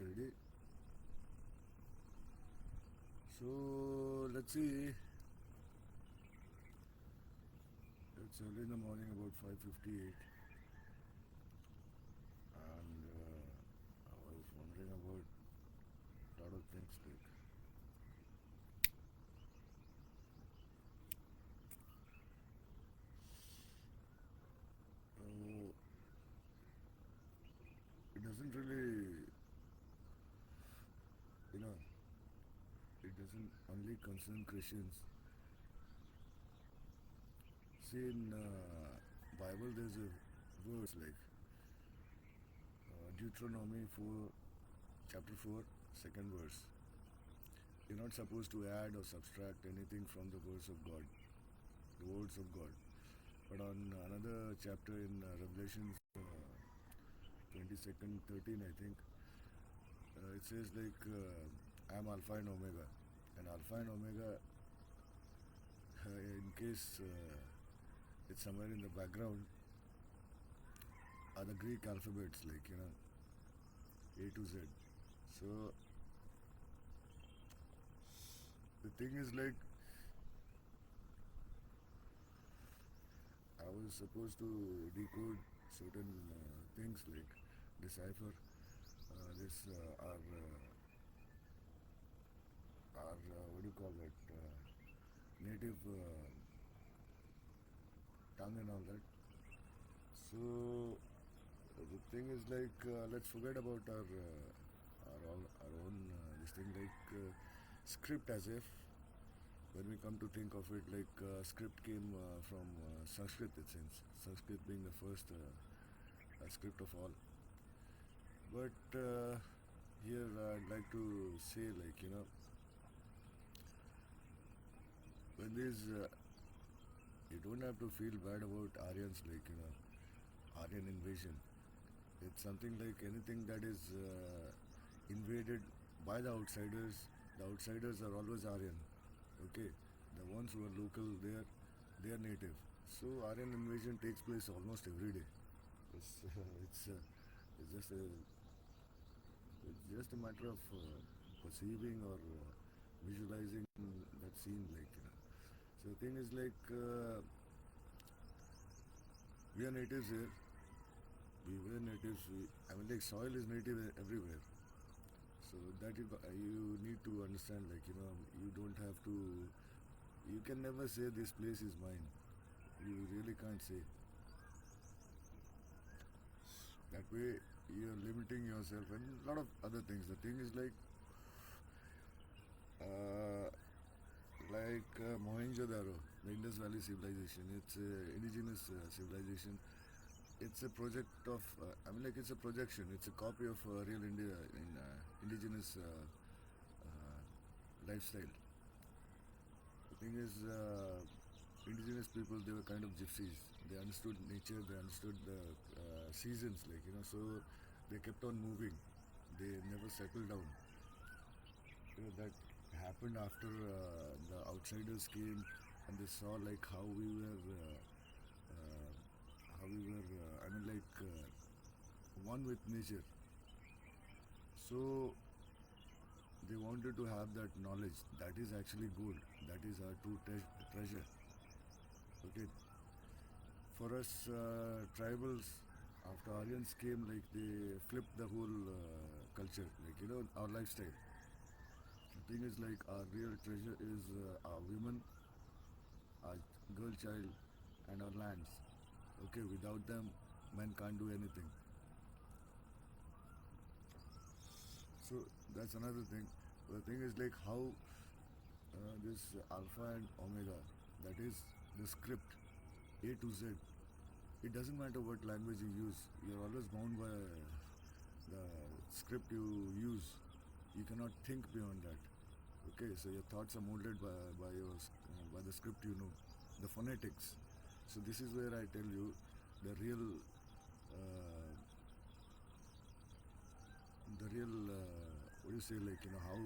ready. So let's see. It's early in the morning, about 5:58, and I was wondering about a lot of things like. Uh, it doesn't really, you know, it doesn't only concern Christians. See, in Bible, there's a verse like Deuteronomy 4, chapter 4, second verse. You're not supposed to add or subtract anything from the words of God, the words of God. But on another chapter in Revelation 22nd, 13, I think, it says like, I'm Alpha and Omega. And Alpha and Omega, in case it's somewhere in the background, are the Greek alphabets, like, A to Z. So the thing is like, I was supposed to decode certain things, like decipher this our what do you call that, native tongue and all that. So the thing is like, let's forget about our own this thing, like script, as if when we come to think of it, like script came from Sanskrit, it seems. Sanskrit being the first script of all. But here I'd like to say, like, when these you don't have to feel bad about Aryans, like, Aryan invasion. It's something like anything that is invaded by the outsiders. The outsiders are always Aryan. Okay, the ones who are local, they are native. So Aryan invasion takes place almost every day. It's it's just a matter of perceiving or visualizing that scene, like, So the thing is like, we are natives here. We were natives. I mean, like, soil is native everywhere. So that you need to understand, like, you don't have to. You can never say this place is mine. You really can't say. That way, you're limiting yourself and a lot of other things. The thing is uh, Mohenjo-daro, the Indus Valley civilization. It's an indigenous civilization. It's a project of, it's a projection. It's a copy of real India in indigenous lifestyle. The thing is, indigenous people, they were kind of gypsies. They understood nature, they understood the seasons, like, so they kept on moving. They never settled down. That happened after the outsiders came and they saw like how we were, one with nature. So they wanted to have that knowledge. That is actually gold. That is our true treasure. Okay. For us tribals, after Aryans came, like, they flipped the whole culture, like, our lifestyle. The thing is like, our real treasure is our women, our girl child, and our lands. Okay, without them, men can't do anything. So that's another thing. The thing is like, how this Alpha and Omega, that is the script, A to Z. It doesn't matter what language you use. You're always bound by the script you use. You cannot think beyond that. Okay, so your thoughts are molded by the script, the phonetics. So this is where I tell you the real uh, what do you say, like, how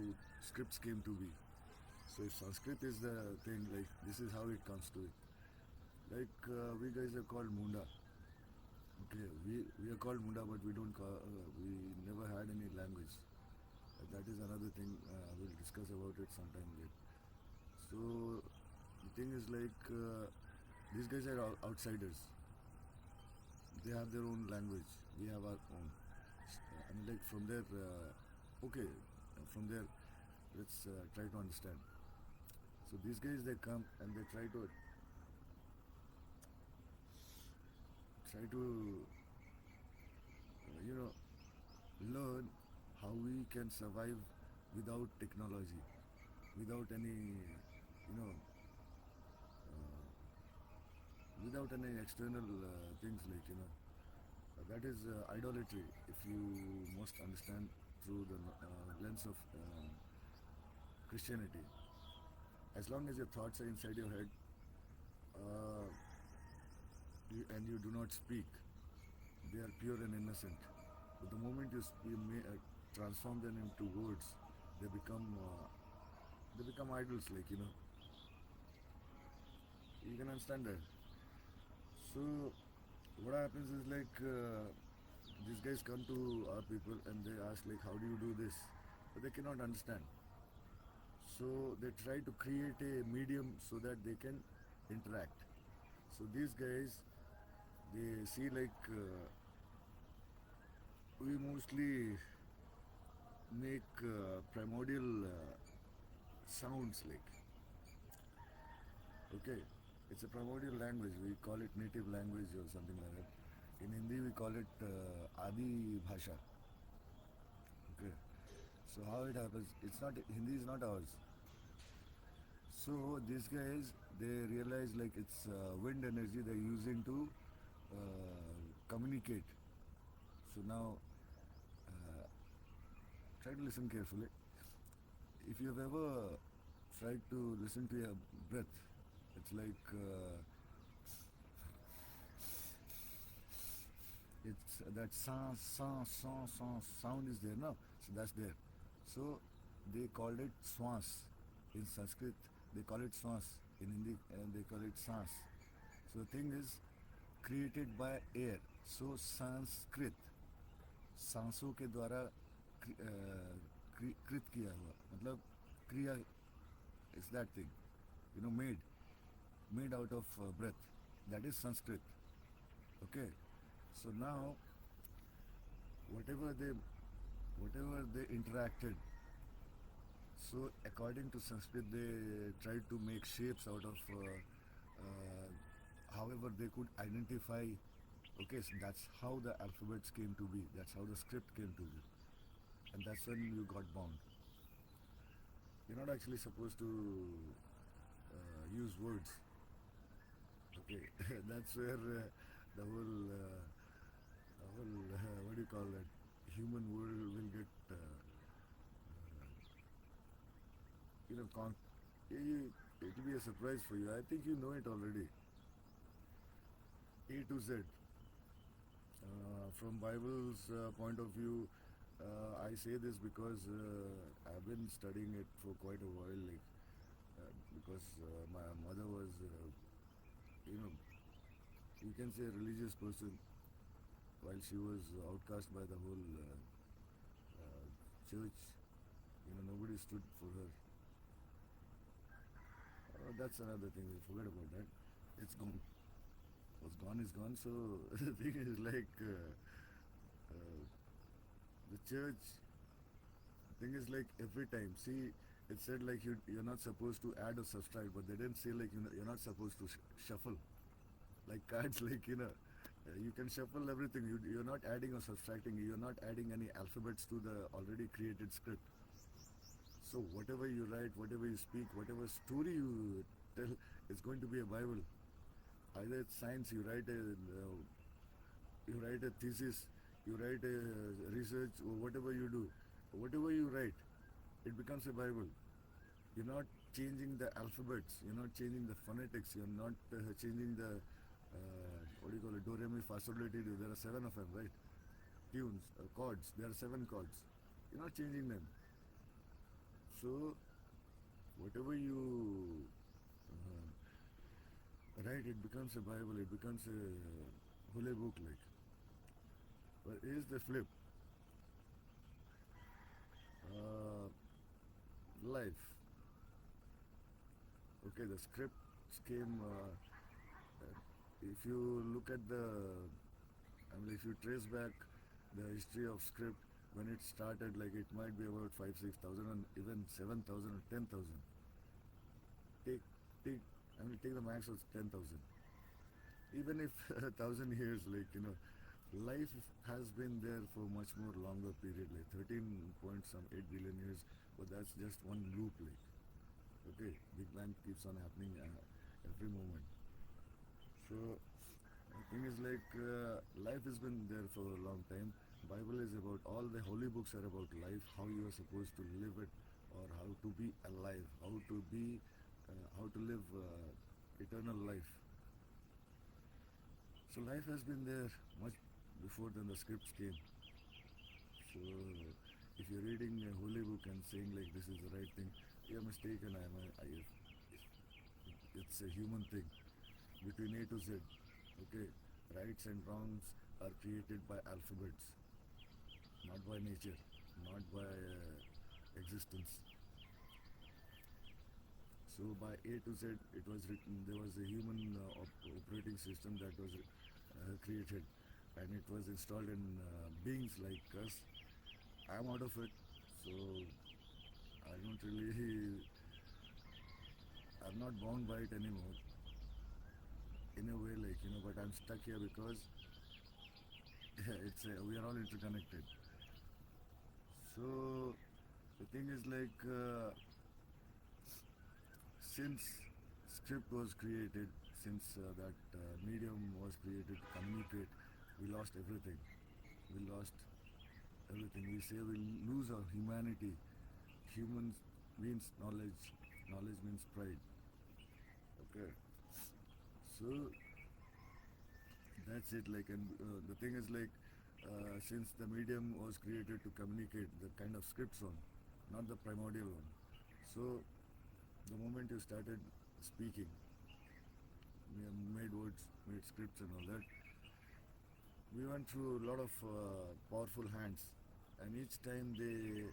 scripts came to be. So if Sanskrit is the thing, like, this is how it comes to it. Like, we guys are called Munda. Okay, we are called Munda, but we don't call, we never had any language. that is another thing. We'll discuss about it sometime later. So the thing is like these guys are outsiders. They have their own language. We have our own. I mean, like from there, okay, from there, let's try to understand. So these guys they come and they try to you know learn how we can survive without technology, without any you know without any external things like that is idolatry if you must understand through the lens of Christianity. As long as your thoughts are inside your head, uh, and you do not speak, they are pure and innocent. But the moment transform them into words, they become idols. Like you can understand that. So what happens is like these guys come to our people and they ask like, how do you do this? But they cannot understand. So they try to create a medium so that they can interact. So these guys, they see like we mostly make primordial sounds like, okay, it's a primordial language. We call it native language or something like that. In Hindi, we call it Adi Bhasha. Okay. So how it happens? It's not Hindi is not ours. So these guys they realize like it's wind energy they're using to communicate. So now try to listen carefully. If you've ever tried to listen to your breath, it's like it's that sound is there now. So that's there. So they called it swans in Sanskrit. They call it swans in Hindi, and they call it sans. So the thing is created by air. So Sanskrit सांसों के द्वारा कृत किया हुआ मतलब क्रिया is that thing made out of breath, that is Sanskrit. Okay, so now whatever they interacted, so according to Sanskrit they tried to make shapes out of however they could identify. Okay, so that's how the alphabets came to be, that's how the script came to be, and that's when you got bound. You're not actually supposed to use words. Okay, that's where the whole what do you call that? Human world will get you know con- it will be a surprise for you. I think you know it already. A to Z. From Bible's point of view, I say this because I've been studying it for quite a while. Like because my mother was, you know, you can say a religious person, while she was outcast by the whole church. Nobody stood for her. That's another thing. We forget about that. It's gone. What's gone is gone. So the thing is like uh, the church. Thing is like every time. See, it said like you're not supposed to add or subtract, but they didn't say like you're not supposed to shuffle like cards. Like you can shuffle everything. You're not adding or subtracting. You're not adding any alphabets to the already created script. So whatever you write, whatever you speak, whatever story you tell, it's going to be a Bible. Either it's science, you write a thesis, you write a research, or whatever you do, whatever you write, it becomes a Bible. You're not changing the alphabets, you're not changing the phonetics, you're not changing the what do you call it, do re mi fa sol la ti do. There are 7 of them, right? Tunes, chords. There are 7 chords. You're not changing them. So whatever you write, it becomes a Bible. It becomes a holy book, like. But here's the flip. Okay, the scripts came. If you look at I mean, if you trace back the history of script when it started, like it might be about 5, 6 thousand, and even 7,000 or 10,000. Take, take. I mean, take the max of 10,000. Even if 1,000 years, like life has been there for much more longer period, like 13 point some 8 billion years. But that's just one loop, like. Okay, Big Bang keeps on happening every moment. So the thing is like life has been there for a long time. Bible is about all the holy books are about life, how you are supposed to live it, or how to be alive, how to live eternal life. So life has been there much before than the scripts came. So if you're reading a holy book and saying like this is the right thing, you're mistaken. It's a human thing between A to Z. Okay, rights and wrongs are created by alphabets, not by nature, not by existence. So by A to Z, it was written. There was a human operating system that was created, and it was installed in beings like us. I'm out of it, so I don't really. I'm not bound by it anymore. In a way, like but I'm stuck here because we are all interconnected. So the thing is like since script was created, since that medium was created to communicate, we lost everything. We lost everything. We say we lose our humanity. Humans means knowledge. Knowledge means pride. Okay. So that's it. Like, and the thing is like, since the medium was created to communicate, the kind of scripts on, not the primordial one. So the moment you started speaking, we have made words, made scripts and all that. We went through a lot of powerful hands, and each time they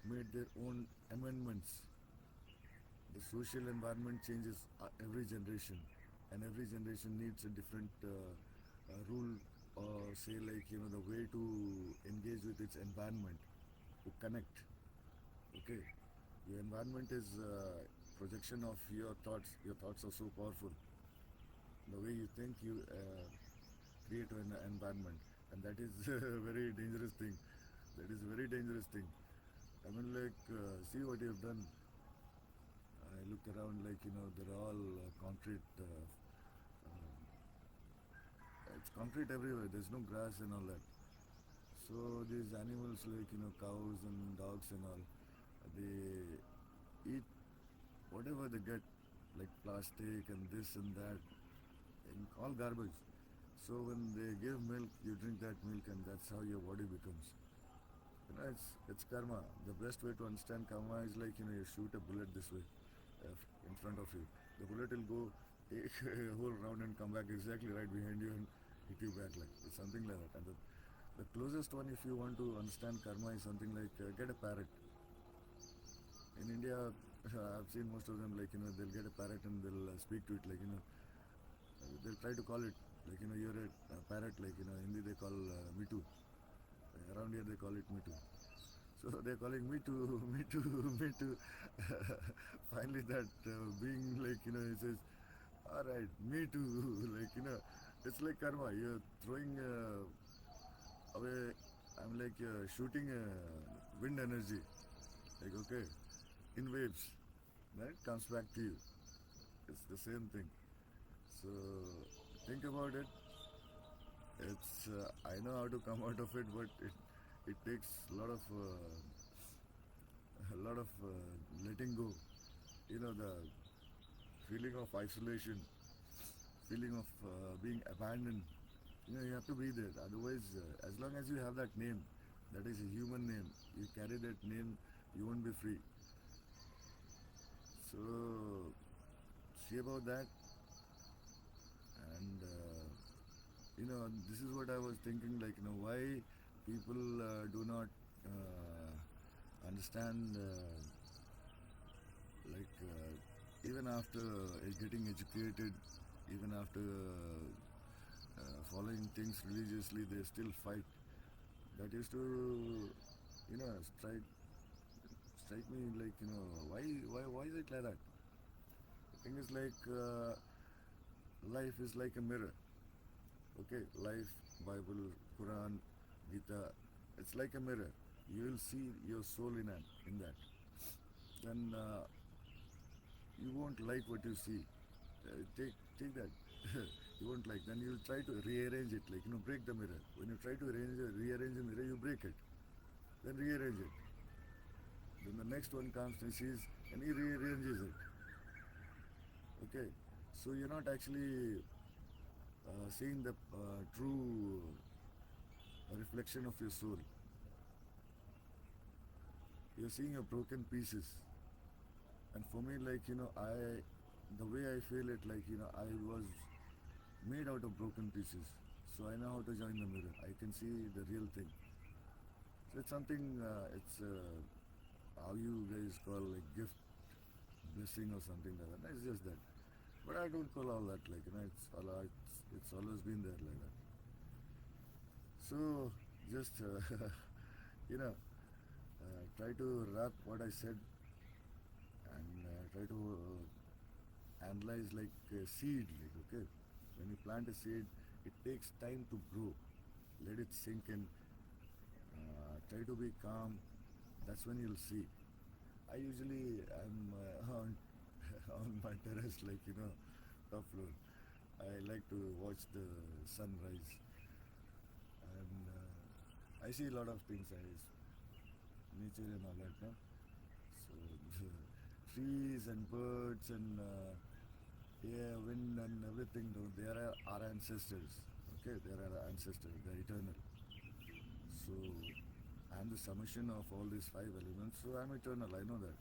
made their own amendments. The social environment changes every generation, and every generation needs a different rule, or say like the way to engage with its environment, to connect. Okay, your environment is projection of your thoughts. Your thoughts are so powerful. The way you think, you create an environment, and that is a very dangerous thing. That is a very dangerous thing. I mean, like, see what you've done. I looked around, like, they're all concrete. It's concrete everywhere. There's no grass and all that. So these animals, like, cows and dogs and all, they eat whatever they get, like plastic and this and that, and all garbage. So when they give milk, you drink that milk, and that's how your body becomes. It's karma. The best way to understand karma is like you shoot a bullet this way, in front of you. The bullet will go take a whole round and come back exactly right behind you and hit you back, like it's something like that. And the closest one, if you want to understand karma, is something like get a parrot. In India, I've seen most of them, like they'll get a parrot and they'll speak to it, like they'll try to call it, like you're a parrot, like Hindi they call me too. Around here they call it me too. So they're calling me too, me too, me too. Finally, that being, like he says, "All right, me too." Like it's like karma. You're throwing away. I'm like shooting wind energy. Like okay, in waves, then it comes back to you. It's the same thing. So think about it. It's I know how to come out of it, but it takes a lot of letting go. The feeling of isolation, feeling of being abandoned. You have to be there. Otherwise, as long as you have that name, that is a human name, you carry that name, you won't be free. So see about that. And this is what I was thinking. Like why people do not understand like even after getting educated, even after following things religiously, they still fight. That used to, you know, strike me like, why is it like that? The thing is like, life is like a mirror. Okay, life, Bible, Quran, Gita, it's like a mirror. You will see your soul in that. Then you won't like what you see. Take that. You won't like. Then you'll try to rearrange it, like, break the mirror. When you try to rearrange the mirror, you break it. Then rearrange it. Then the next one comes and sees, and he rearranges it. Okay, so you're not actually seeing the true reflection of your soul. You're seeing your broken pieces. And for me, like, the way I feel it, like, I was made out of broken pieces. So I know how to join the mirror. I can see the real thing. So it's something, it's how you guys call like gift, blessing or something like that. It's just that. But I don't call all that, like, it's always been there like that. So just, you know, try to wrap what I said and try to analyze like a seed, like, okay, when you plant a seed, it takes time to grow. Let it sink in. Try to be calm. That's when you'll see. I usually am on on my terrace, like, top floor. I like to watch the sunrise, and I see a lot of things. Nature and all that, no? So the trees and birds and yeah, wind and everything, though, they are our ancestors. Okay, they are our ancestors. They're eternal. So I'm the summation of all these five elements. So I'm eternal. I know that.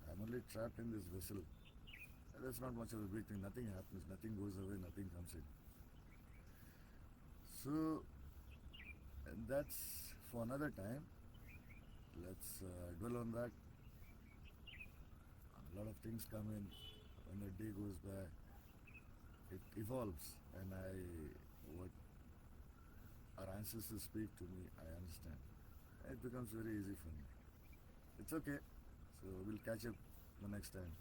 I'm only trapped in this vessel. That's not much of a big thing. Nothing happens. Nothing goes away. Nothing comes in. So that's for another time. Let's dwell on that. A lot of things come in when the day goes by. It evolves, and what our ancestors speak to me, I understand. It becomes very easy for me. It's okay. So we'll catch up the next time.